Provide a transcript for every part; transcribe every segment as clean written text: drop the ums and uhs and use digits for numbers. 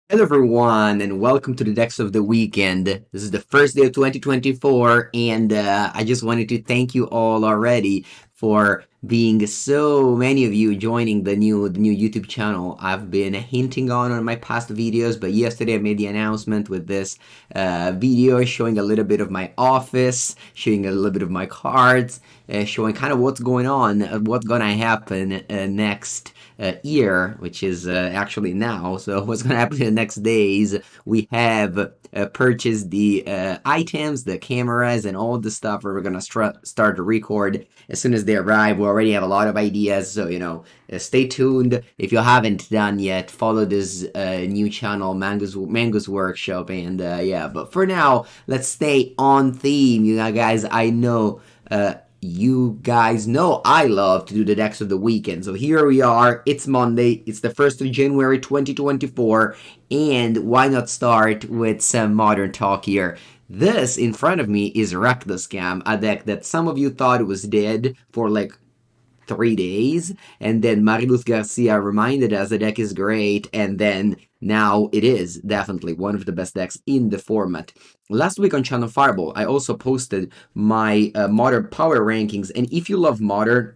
Hello everyone and welcome to the Decks of the Weekend. This is the first day of 2024 and I just wanted to thank you all already for being so many of you joining the new YouTube channel. I've been hinting on my past videos, but yesterday I made the announcement with this video showing a little bit of my office, showing a little bit of my cards, showing kind of what's going on, what's gonna happen next year, which is actually now. So what's going to happen in the next days? We have purchased the items, the cameras, and all the stuff. Where we're going to start to record as soon as they arrive. We already have a lot of ideas, so stay tuned. If you haven't done yet, follow this new channel, Mango's Workshop, and yeah. But for now, let's stay on theme. You know, guys, I know. You guys know I love to do the decks of the weekend. So here we are. It's Monday. It's the 1st of January 2024. And why not start with some modern talk here? This in front of me is Wreck the Scam, a deck that some of you thought was dead for like 3 days, and then Mariluz Garcia reminded us the deck is great, and then now it is definitely one of the best decks in the format. Last week on Channel Fireball, I also posted my Modern Power rankings, and if you love Modern,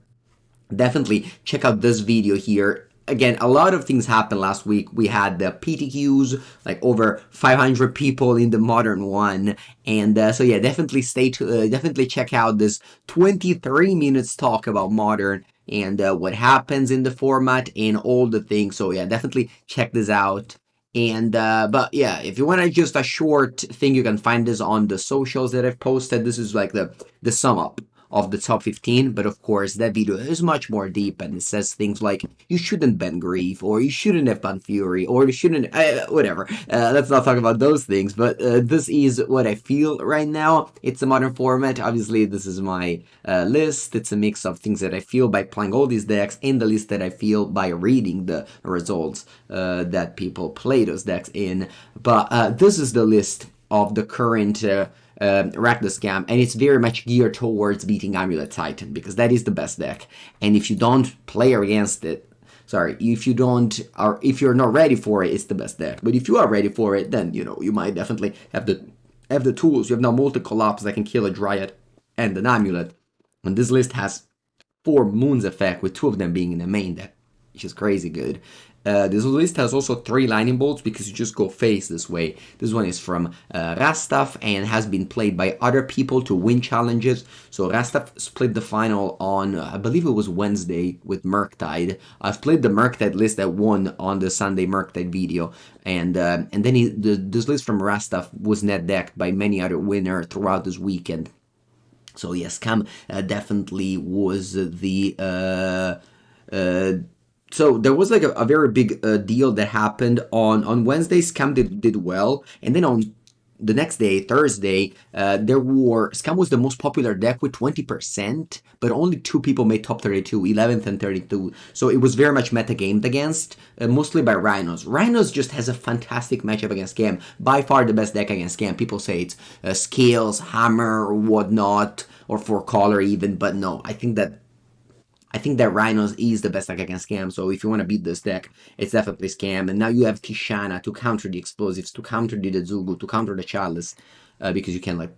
definitely check out this video here. Again, a lot of things happened last week. We had the PTQs, like over 500 people in the modern one, and so yeah, definitely definitely check out this 23 minutes talk about modern and what happens in the format and all the things. So yeah, definitely check this out. And but yeah, if you want just a short thing, you can find this on the socials that I've posted. This is like the sum up of the top 15, but of course that video is much more deep and it says things like you shouldn't ban Grief, or you shouldn't have banned Fury, or you shouldn't whatever. Let's not talk about those things, but this is what I feel right now. It's a modern format. Obviously this is my list. It's a mix of things that I feel by playing all these decks and the list that I feel by reading the results that people play those decks in. But this is the list of the current Wreck the Scam, and it's very much geared towards beating Amulet Titan, because that is the best deck. And if you don't play against it, sorry, if you don't, or if you're not ready for it, it's the best deck. But if you are ready for it, then you might definitely have the tools. You have now multi-collapse that can kill a Dryad and an Amulet. And this list has 4 Moons effect, with 2 of them being in the main deck, which is crazy good. This list has also 3 lightning bolts because you just go face this way. This one is from Rastaf and has been played by other people to win challenges. So Rastaf split the final on, I believe it was Wednesday, with Murktide. I've played the Murktide list that won on the Sunday Murktide video. And then this list from Rastaf was net decked by many other winners throughout this weekend. So yes, Cam definitely was the so there was like a very big deal that happened on Wednesday. Scam did well, and then on the next day, Thursday, Scam was the most popular deck with 20%, but only 2 people made top 32, 11th and 32. So it was very much metagamed against, mostly by Rhinos. Rhinos just has a fantastic matchup against Scam. By far the best deck against Scam. People say it's Scales, Hammer, or whatnot, or Four Color even, but no, I think that Rhinos is the best deck against Scam, so if you want to beat this deck, it's definitely Scam. And now you have Tishana to counter the explosives, to counter the Dezugu, to counter the Chalice, because you can like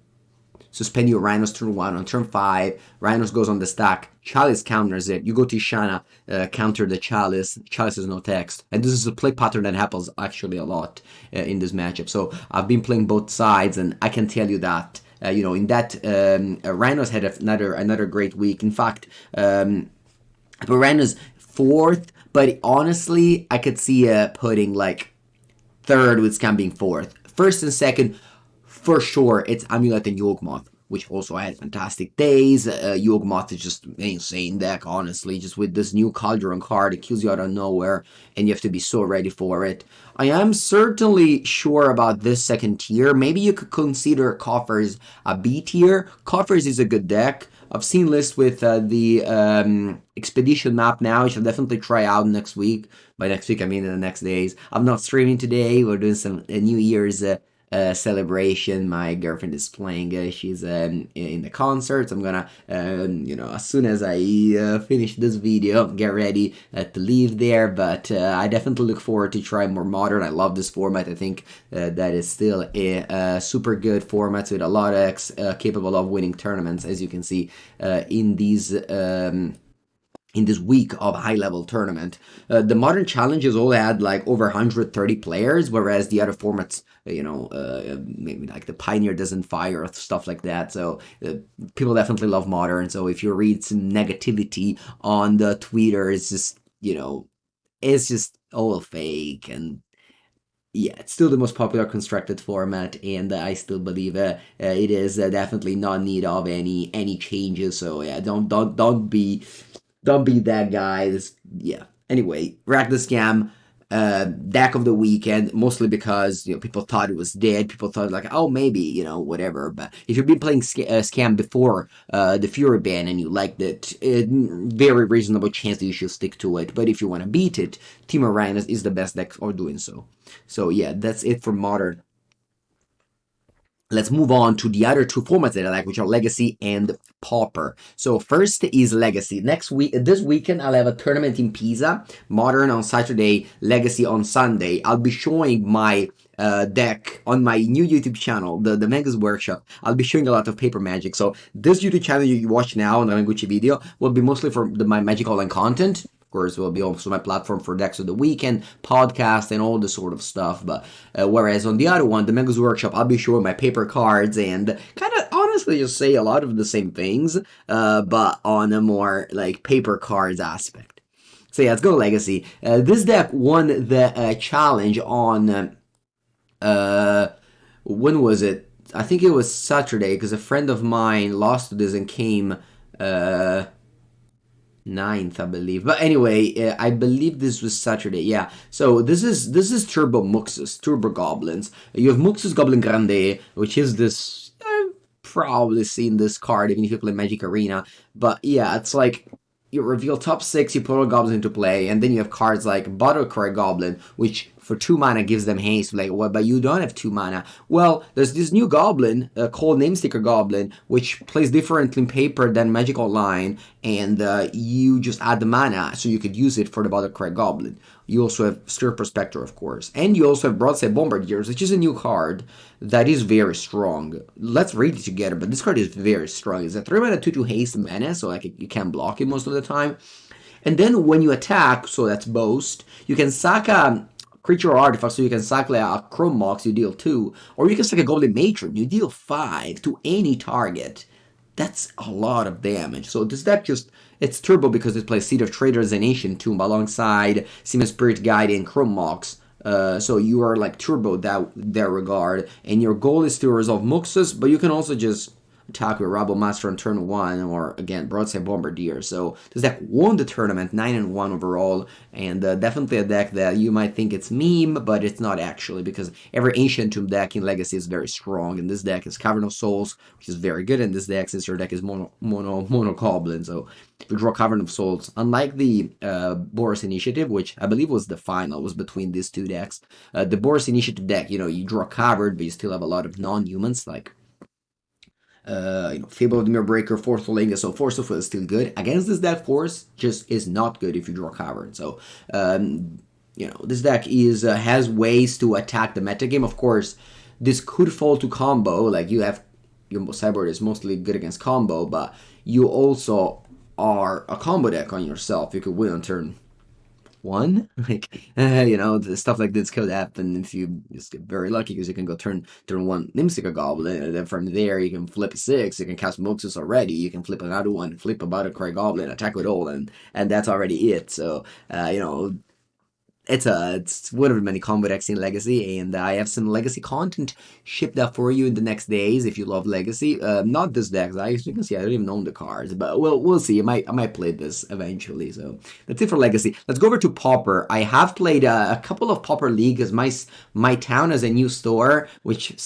suspend your Rhinos turn 1. On turn 5, Rhinos goes on the stack, Chalice counters it, you go Tishana, counter the Chalice, Chalice has no text. And this is a play pattern that happens actually a lot in this matchup. So I've been playing both sides, and I can tell you that in that Rhinos had another great week. In fact, Rhinos 4th, but honestly, I could see putting like 3rd with Scam being 4th. 1st and 2nd, for sure, it's Amulet and Yawgmoth, which also had fantastic days. Yawgmoth is just an insane deck, honestly, just with this new Cauldron card. It kills you out of nowhere, and you have to be so ready for it. I am certainly sure about this 2nd tier. Maybe you could consider Coffers a B tier. Coffers is a good deck. I've seen lists with the Expedition map now, which I'll definitely try out next week. By next week, I mean in the next days. I'm not streaming today. We're doing some New Year's celebration. My girlfriend is playing. She's in the concert. I'm gonna, as soon as I finish this video, get ready to leave there. But I definitely look forward to trying more modern. I love this format. I think that is still a super good format with a lot of capable of winning tournaments, as you can see in these. In this week of high-level tournament. The modern challenges all had like over 130 players, whereas the other formats, maybe like the Pioneer doesn't fire or stuff like that. So people definitely love modern. So if you read some negativity on the Twitter, it's just all fake. And yeah, it's still the most popular constructed format, and I still believe it is definitely not in need of any changes. So yeah, don't be that guy. Yeah. Anyway, Rack the Scam, deck of the weekend, mostly because people thought it was dead. People thought like, oh, maybe whatever. But if you've been playing Scam before the Fury ban and you liked it, very reasonable chance that you should stick to it. But if you want to beat it, Team Orion is the best deck for doing so. So yeah, that's it for Modern. Let's move on to the other two formats that I like, which are Legacy and Pauper. So first is Legacy. This weekend, I'll have a tournament in Pisa, Modern on Saturday, Legacy on Sunday. I'll be showing my deck on my new YouTube channel, the Mengu's Workshop. I'll be showing a lot of paper magic. So this YouTube channel you watch now on the Mengucci video will be mostly for my Magic Online content. Course, will be also my platform for decks of the weekend, podcast, and all this sort of stuff. But whereas on the other one, the Mengu's Workshop, I'll be showing my paper cards and kind of honestly just say a lot of the same things, but on a more like paper cards aspect. So yeah, let's go to Legacy. This deck won the challenge on when was it? I think it was Saturday because a friend of mine lost to this and came. Ninth, I believe. But anyway, I believe this was Saturday. Yeah. So this is Turbo Muxus, Turbo Goblins. You have Muxus Goblin Grande, which is this. I've probably seen this card even if you play Magic Arena. But yeah, it's like you reveal top 6, you put all goblins into play, and then you have cards like Battlecry Goblin, which for 2 mana gives them haste. Like, what? But you don't have 2 mana. Well, there's this new goblin called Namesticker Goblin, which plays differently in paper than Magic Online, and you just add the mana so you could use it for the Battlecry Goblin. You also have Stir Prospector, of course, and you also have Broadside Bombardiers, which is a new card that is very strong. Let's read it together, but this card is very strong. It's a 3 mana 2/2 haste mana, so like you can't block it most of the time. And then when you attack, so that's Boast, you can sack a creature or artifact, so you can sack like a Chrome Mox, you deal 2, or you can sack a Goblin Matron, you deal 5 to any target. That's a lot of damage. So this deck it's turbo because it plays Seed of Traders and Ancient Tomb alongside Seaman Spirit Guide and Chrome Mox. So you are like turbo that regard, and your goal is to resolve Muxus, but you can also just attack with Rabble Master on turn 1, or again, Broadside Bombardier. So this deck won the tournament, 9-1 overall, and definitely a deck that you might think it's meme, but it's not actually, because every Ancient Tomb deck in Legacy is very strong, and this deck is Cavern of Souls, which is very good in this deck, since your deck is mono Goblin. So if you draw Cavern of Souls, unlike the Boros Initiative, which I believe was the final, was between these two decks, the Boros Initiative deck, you draw Cavern, but you still have a lot of non-humans, like Fable of the Mirror Breaker, Force of Lingus, so Force of Will is still good. Against this deck, Force just is not good if you draw Cavern. So, this deck has ways to attack the metagame. Of course, this could fall to combo. Like your sideboard is mostly good against combo, but you also are a combo deck on yourself. You could win on turn 1, the stuff like this could happen if you just get very lucky, because you can go turn 1 Namesticker Goblin, and then from there you can flip a 6, you can cast Moxus already, you can flip another one, flip a Battlecry Goblin, attack with all, and that's already it. So it's one of the many combo decks in Legacy, and I have some Legacy content shipped up for you in the next days if you love Legacy. Not this deck, as you can see, I don't even own the cards, but we'll see. I might play this eventually. So that's it for Legacy. Let's go over to Pauper. I have played a couple of Pauper League, as my town has a new store which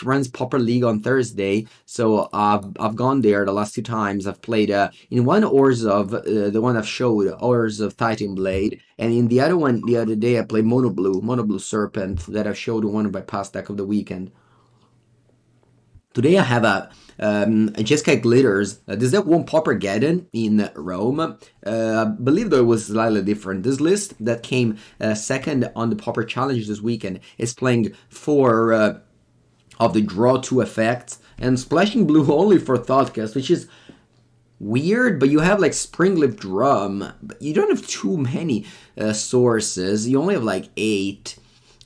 runs Pauper League on Thursday. So I've gone there the last 2 times. I've played in one Ors of the one I've showed, Ors of Titan Blade. And in the other one, the other day, I played Mono Blue Serpent that I showed one of my past deck of the weekend. Today I have a Jessica Glitters. This deck won Pauper in Rome. I believe though it was slightly different. This list that came second on the Pauper Challenge this weekend is playing four of the draw two effects and splashing blue only for Thoughtcast, which is weird, but you have like Springlip Drum, but you don't have too many sources. You only have like 8.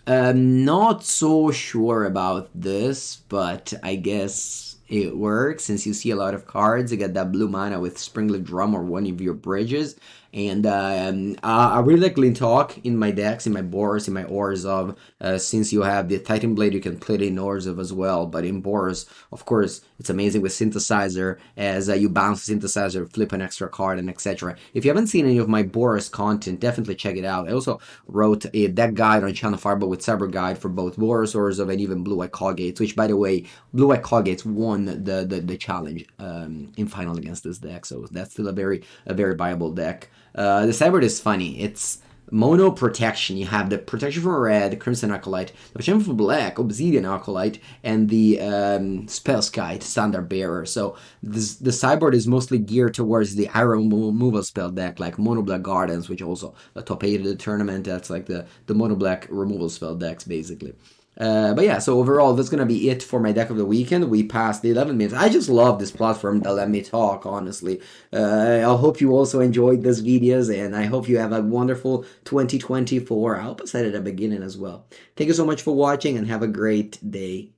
Not so sure about this, but I guess it works since you see a lot of cards. You get that blue mana with Springlip Drum or one of your bridges. And I really like Lintalk in my decks, in my Boros, in my Orzhov. Since you have the Titan Blade, you can play it in Orzhov as well. But in Boros, of course, it's amazing with Synthesizer, as you bounce Synthesizer, flip an extra card, and etc. If you haven't seen any of my Boros content, definitely check it out. I also wrote a deck guide on Channel Fireball with Cyber Guide for both Boros, Orzhov, and even Blue White Coggates, which, by the way, Blue White Coggates won the challenge in final against this deck. So that's still a very viable deck. The sideboard is funny. It's mono protection. You have the protection for red, Crimson Acolyte, the protection for black, Obsidian Acolyte, and the Spellskite, Standard Bearer. So the sideboard is mostly geared towards the iron removal spell deck, like Mono Black Gardens, which also a top 8 of the tournament. That's like the Mono Black removal spell decks, basically. But yeah, so overall, that's going to be it for my deck of the weekend. We passed the 11 minutes. I just love this platform that let me talk, honestly. I hope you also enjoyed these videos, and I hope you have a wonderful 2024. I hope I said it at the beginning as well. Thank you so much for watching, and have a great day.